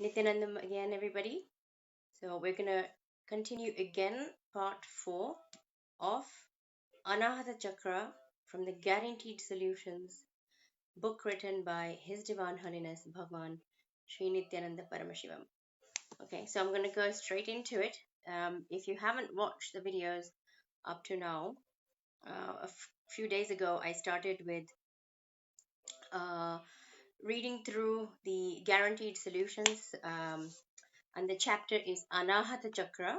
Nithyananda again, everybody. So we're gonna continue again, part 4 of Anahata Chakra from the Guaranteed Solutions book written by His Divine Holiness Bhagavan Sri Nithyananda Paramashivam. Okay, so I'm gonna go straight into it. If you haven't watched the videos up to now, a few days ago I started with uh, reading through the Guaranteed Solutions, and the chapter is Anahata Chakra.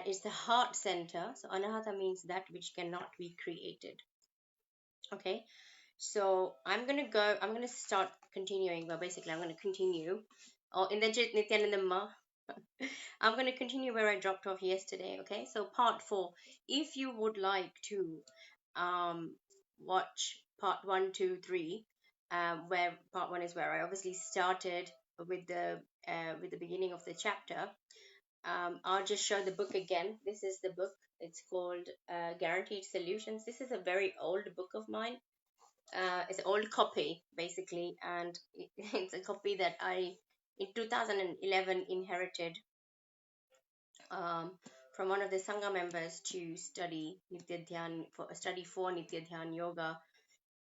It's the heart center. So Anahata means that which cannot be created. Okay, so I'm gonna start continuing. Well, basically, I'm gonna continue. Oh, in the Nithyanandamma, I'm gonna continue where I dropped off yesterday. Okay, so part 4. If you would like to watch part 1, 2, 3, where part 1 is where I obviously started with the beginning of the chapter. I'll just show the book again. This is the book. It's called Guaranteed Solutions. This is a very old book of mine. It's an old copy, basically, and it's a copy that I, in 2011, inherited um, from one of the Sangha members to study Nitya Dhyan, for a study for Nitya Dhyan Yoga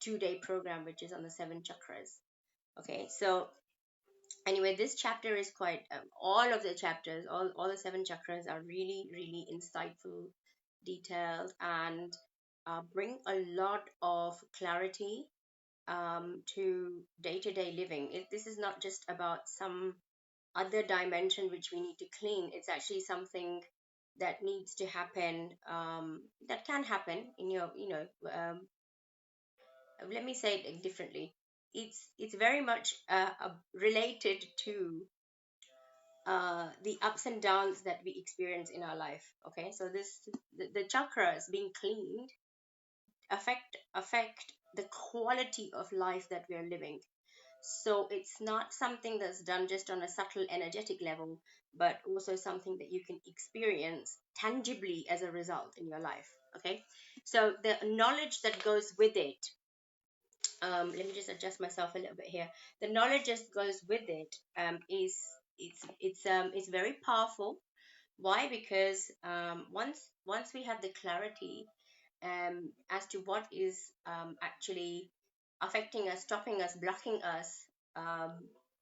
2-day program, which is on the 7 chakras. Okay, so anyway, this chapter is quite all of the chapters, all the 7 chakras are really insightful, detailed, and bring a lot of clarity to day-to-day living. This is not just about some other dimension which we need to clean. It's actually something that needs to happen, that can happen in your, let me say it differently. It's very much related to the ups and downs that we experience in our life. Okay, so the chakras being cleaned affect the quality of life that we are living. So it's not something that's done just on a subtle energetic level, but also something that you can experience tangibly as a result in your life. Okay, so the knowledge that goes with it, let me just adjust myself a little bit here. The knowledge that goes with it, is it's very powerful. Why? Because once we have the clarity as to what is actually affecting us, stopping us, blocking us, um,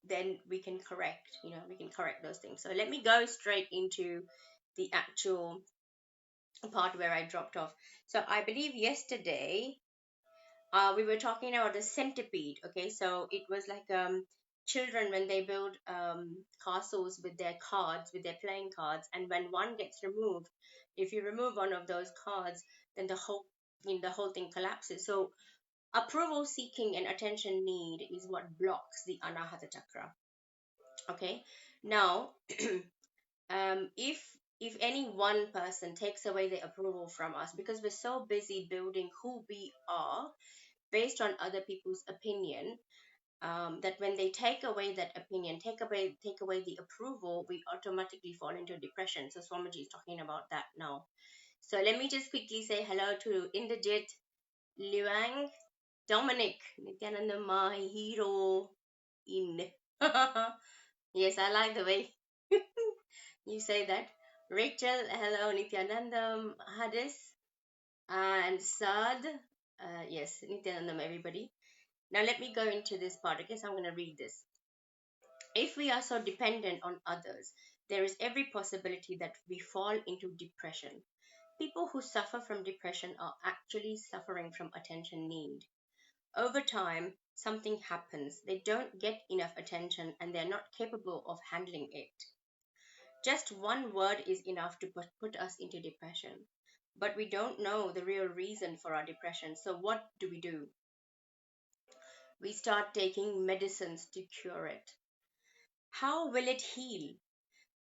then we can correct those things. So let me go straight into the actual part where I dropped off. So I believe yesterday we were talking about the centipede. Okay, so it was like children when they build castles with their cards, with their playing cards, and when one gets removed, if you remove one of those cards, then the whole thing collapses. So approval seeking and attention need is what blocks the Anahata Chakra. Okay, now if any one person takes away the approval from us because we're so busy building who we are based on other people's opinion, that when they take away that opinion, take away the approval, we automatically fall into depression. So Swamiji is talking about that now. So let me just quickly say hello to Indrajit, Liang, Dominic, Nityananda, my hero in. Yes, I like the way you say that. Rachel, hello, Nityanandam, Hadis, and Sad. Yes, Nityanandam, everybody. Now let me go into this part. Okay, so I'm going to read this. If we are so dependent on others, there is every possibility that we fall into depression. People who suffer from depression are actually suffering from attention need. Over time, something happens. They don't get enough attention and they're not capable of handling it. Just one word is enough to put us into depression. But we don't know the real reason for our depression. So what do? We start taking medicines to cure it. How will it heal?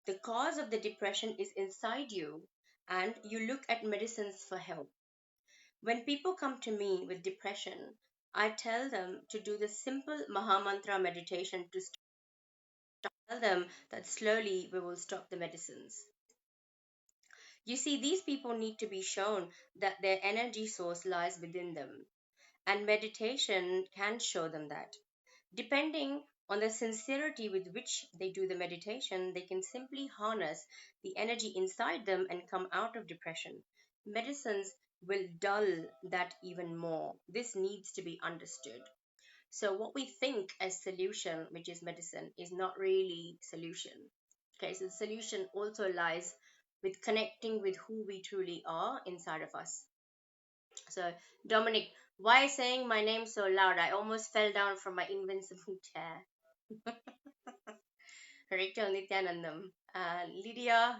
The cause of the depression is inside you, and you look at medicines for help. When people come to me with depression, I tell them to do the simple Mahamantra meditation to tell them that slowly we will stop the medicines. You see, these people need to be shown that their energy source lies within them, and meditation can show them that. Depending On the sincerity with which they do the meditation, they can simply harness the energy inside them and come out of depression. Medicines will dull that even more. This needs to be understood. So what we think as solution, which is medicine, is not really solution. Okay, so the solution also lies with connecting with who we truly are inside of us. So Dominic, why saying my name so loud? I almost fell down from my invincible chair. Rachel Nithyanandam. Lydia,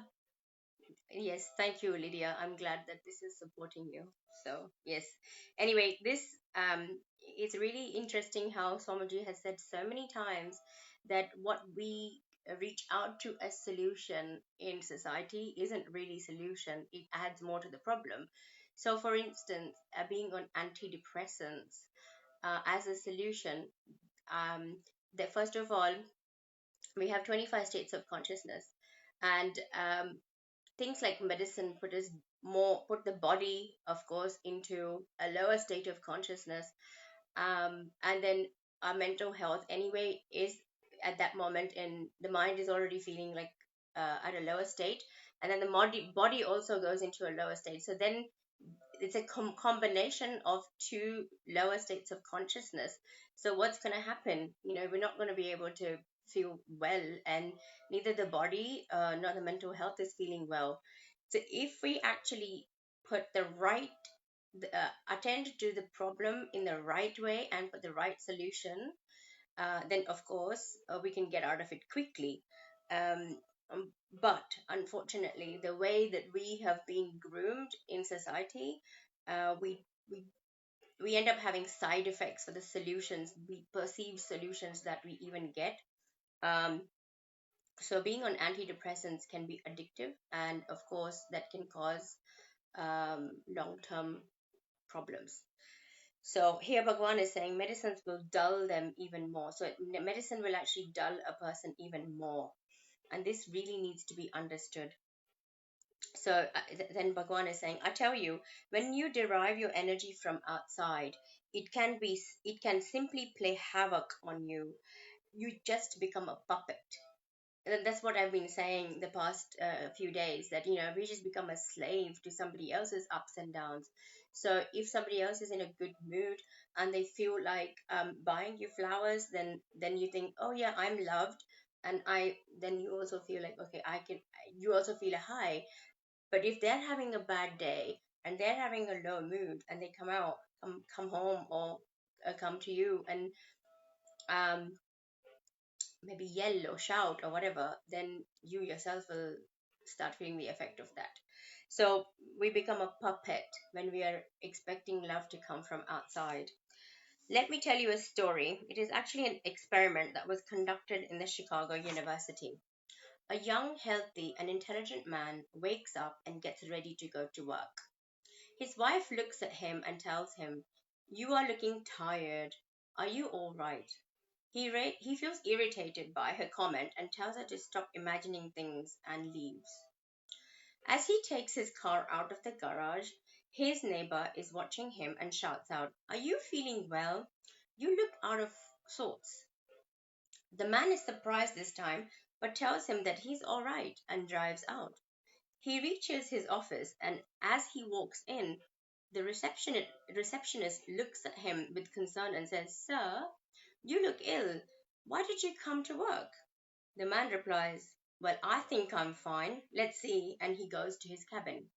yes, thank you, Lydia. I'm glad that this is supporting you. So, yes. Anyway, this it's really interesting how Somaji has said so many times that what we reach out to as solution in society isn't really solution. It adds more to the problem. So, for instance, being on antidepressants as a solution, um, that first of all, we have 25 states of consciousness, and things like medicine put the body, of course, into a lower state of consciousness, and then our mental health anyway is at that moment, and the mind is already feeling like at a lower state, and then the body also goes into a lower state. So then it's a combination of two lower states of consciousness. So what's going to happen, we're not going to be able to feel well, and neither the body nor the mental health is feeling well. So if we actually put the right attend to the problem in the right way and put the right solution, then of course we can get out of it quickly. Um, but unfortunately, the way that we have been groomed in society, uh, we we we end up having side effects for the solutions, we perceive solutions that we even get. Um, so being on antidepressants can be addictive, and of course that can cause long-term problems. So here Bhagavan is saying medicines will dull them even more. So medicine will actually dull a person even more. And this really needs to be understood. So then Bhagavan is saying, I tell you, when you derive your energy from outside, it can simply play havoc on you. You just become a puppet. And that's what I've been saying the past few days, that we just become a slave to somebody else's ups and downs. So if somebody else is in a good mood and they feel like buying you flowers, then you think, oh yeah, I'm loved, and I then you also feel like, okay, I can. You also feel a high. But if they're having a bad day and they're having a low mood and they come home, or come to you and um maybe yell or shout or whatever, then you yourself will start feeling the effect of that. So we become a puppet when we are expecting love to come from outside. Let me tell you a story. It is actually an experiment that was conducted in the Chicago University. A young, healthy, and intelligent man wakes up and gets ready to go to work. His wife looks at him and tells him, "You are looking tired. Are you all right?" He feels irritated by her comment and tells her to stop imagining things and leaves. As he takes his car out of the garage, his neighbor is watching him and shouts out, "Are you feeling well? You look out of sorts." The man is surprised this time, but tells him that he's all right and drives out. He reaches his office, and as he walks in, the receptionist looks at him with concern and says, "Sir, you look ill. Why did you come to work?" The man replies, "Well, I think I'm fine. Let's see." And he goes to his cabin.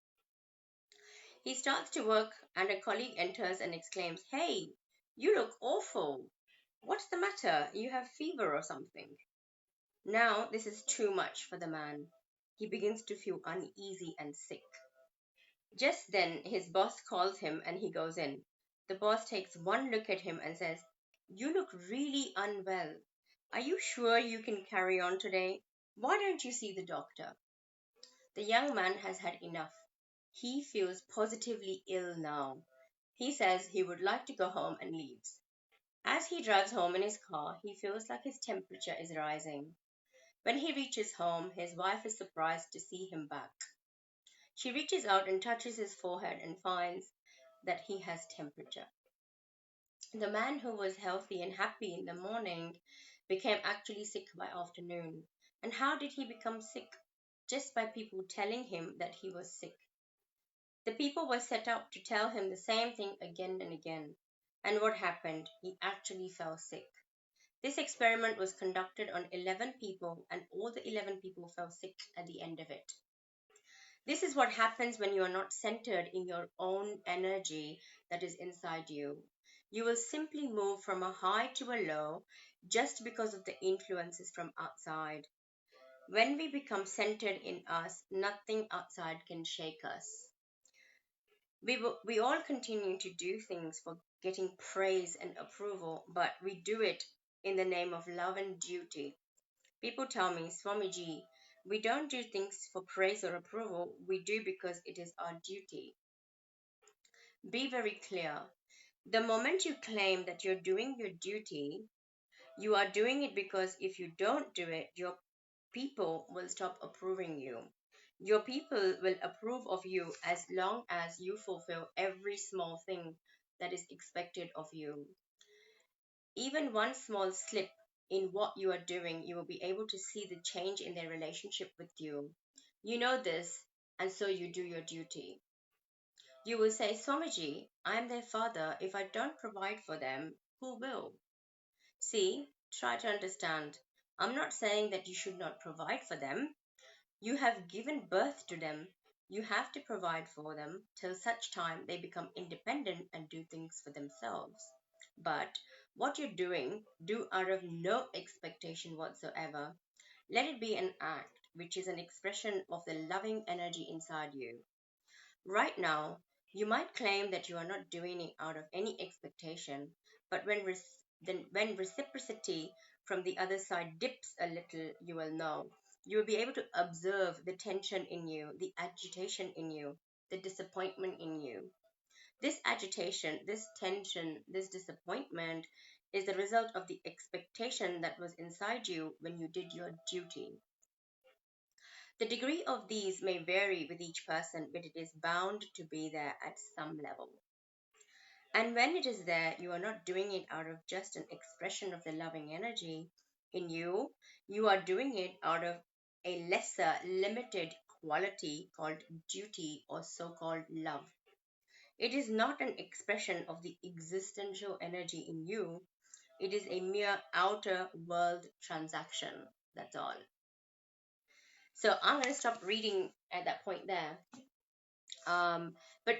He starts to work, and a colleague enters and exclaims, "Hey, you look awful. What's the matter? You have fever or something?" Now, this is too much for the man. He begins to feel uneasy and sick. Just then, his boss calls him and he goes in. The boss takes one look at him and says, "You look really unwell. Are you sure you can carry on today? Why don't you see the doctor?" The young man has had enough. He feels positively ill now. He says he would like to go home and leaves. As he drives home in his car, he feels like his temperature is rising. When he reaches home, his wife is surprised to see him back. She reaches out and touches his forehead and finds that he has temperature. The man who was healthy and happy in the morning became actually sick by afternoon. And how did he become sick? Just by people telling him that he was sick. The people were set up to tell him the same thing again and again. And what happened? He actually fell sick. This experiment was conducted on 11 people, and all the 11 people fell sick at the end of it. This is what happens when you are not centered in your own energy that is inside you. You will simply move from a high to a low just because of the influences from outside. When we become centered in us, nothing outside can shake us. We all continue to do things for getting praise and approval, but we do it in the name of love and duty. People tell me, Swamiji, we don't do things for praise or approval, we do because it is our duty. Be very clear. The moment you claim that you're doing your duty, you are doing it because if you don't do it, your people will stop approving you. Your people will approve of you as long as you fulfill every small thing that is expected of you. Even one small slip in what you are doing, you will be able to see the change in their relationship with you. You know this, and so you do your duty. You will say, Swamiji, I am their father. If I don't provide for them, who will? See, try to understand. I'm not saying that you should not provide for them. You have given birth to them. You have to provide for them till such time they become independent and do things for themselves. But what you're doing, do out of no expectation whatsoever. Let it be an act, which is an expression of the loving energy inside you. Right now, you might claim that you are not doing it out of any expectation, but when reciprocity from the other side dips a little, you will know. You will be able to observe the tension in you, the agitation in you, the disappointment in you. This agitation, this tension, this disappointment is the result of the expectation that was inside you when you did your duty. The degree of these may vary with each person, but it is bound to be there at some level. And when it is there, you are not doing it out of just an expression of the loving energy in you. You are doing it out of a lesser, limited quality called duty or so called love. It is not an expression of the existential energy in you. It is a mere outer world transaction. That's all. So I'm going to stop reading at that point there. But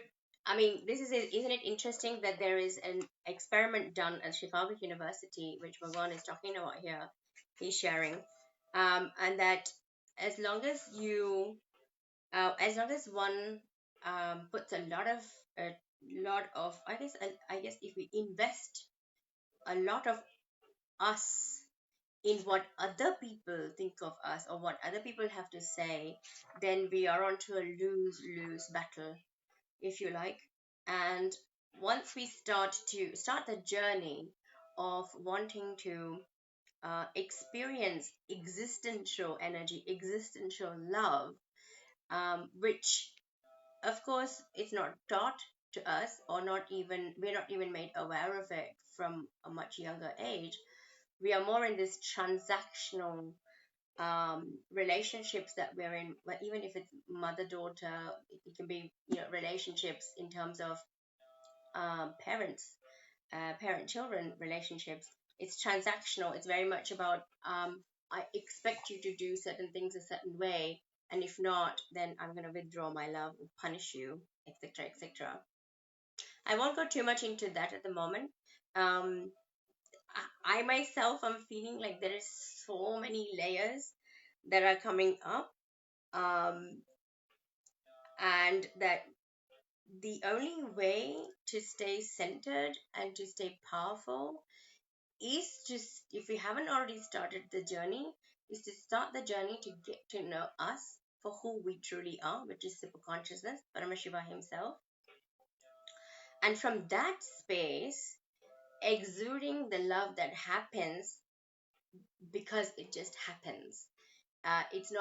I mean, isn't it interesting that there is an experiment done at Chicago University, which Bhagavan is talking about here, he's sharing, and that as long as as long as one puts a lot of, I guess if we invest a lot of us in what other people think of us or what other people have to say, then we are onto a lose-lose battle, if you like. And once we start the journey of wanting to experience existential energy, existential love, which of course it's not taught to us, or not even we're not even made aware of it from a much younger age. We are more in this transactional relationships that we're in, well, even if it's mother daughter, it can be, relationships in terms of parents, parent children relationships. It's transactional. It's very much about I expect you to do certain things a certain way, and if not, then I'm going to withdraw my love or punish you, etc., etc. I won't go too much into that at the moment. um I myself am feeling like there is so many layers that are coming up, um and that the only way to stay centered and to stay powerful is just, if we haven't already started the journey, is to start the journey to get to know us for who we truly are, which is super consciousness, Paramashiva himself. And from that space, exuding the love that happens because it just happens. It's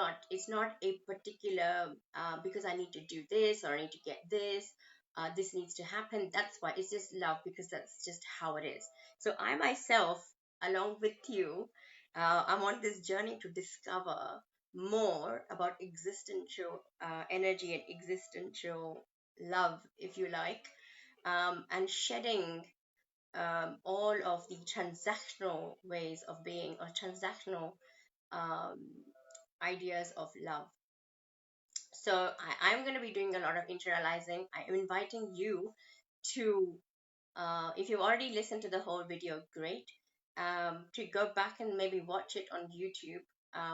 not a particular because I need to do this or I need to get this. This needs to happen. That's why it's just love, because that's just how it is. So I myself, along with you, I'm on this journey to discover more about existential energy and existential love, if you like, and shedding all of the transactional ways of being, or transactional um, ideas of love. So I'm going to be doing a lot of internalizing. I am inviting you to, if you've already listened to the whole video, great. To go back and maybe watch it on YouTube,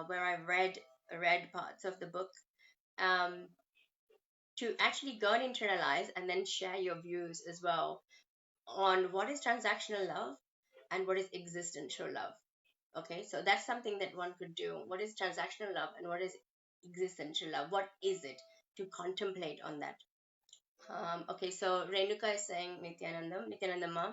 where I read parts of the book. Um, to actually go and internalize and then share your views as well on what is transactional love and what is existential love. Okay, so that's something that one could do. What is transactional love and what is existential love? What is it? To contemplate on that. Okay, so Renuka is saying Nithyananda Ma,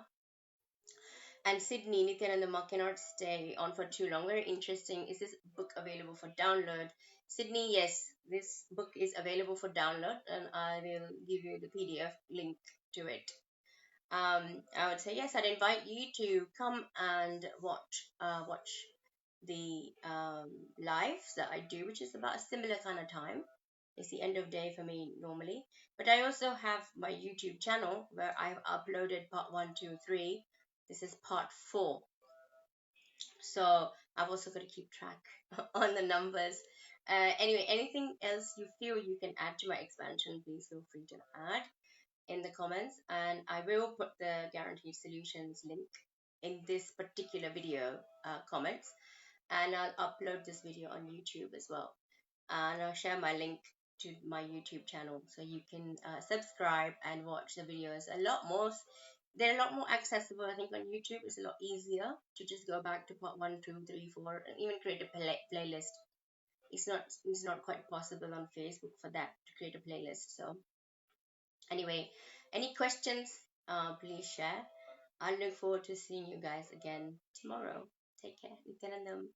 and Sydney, Nithyananda Ma cannot stay on for too long. Very interesting. Is this book available for download? Sydney, yes, this book is available for download, and I will give you the PDF link to it. I would say yes. I'd invite you to come and watch the lives that I do, which is about a similar kind of time. It's the end of day for me normally. But I also have my YouTube channel where I've uploaded part 1, 2, 3. This is part 4. So I've also got to keep track on the numbers. Anyway, anything else you feel you can add to my expansion, please feel free to add in the comments, and I will put the guaranteed solutions link in this particular video comments, and I'll upload this video on YouTube as well, and I'll share my link to my YouTube channel so you can subscribe and watch the videos a lot more. They're a lot more accessible. I think on YouTube it's a lot easier to just go back to part 1, 2, 3, 4, and even create a playlist. It's not quite possible on Facebook for that, to create a playlist. So anyway, any questions, please share. I look forward to seeing you guys again tomorrow. Take care. Nityanandam.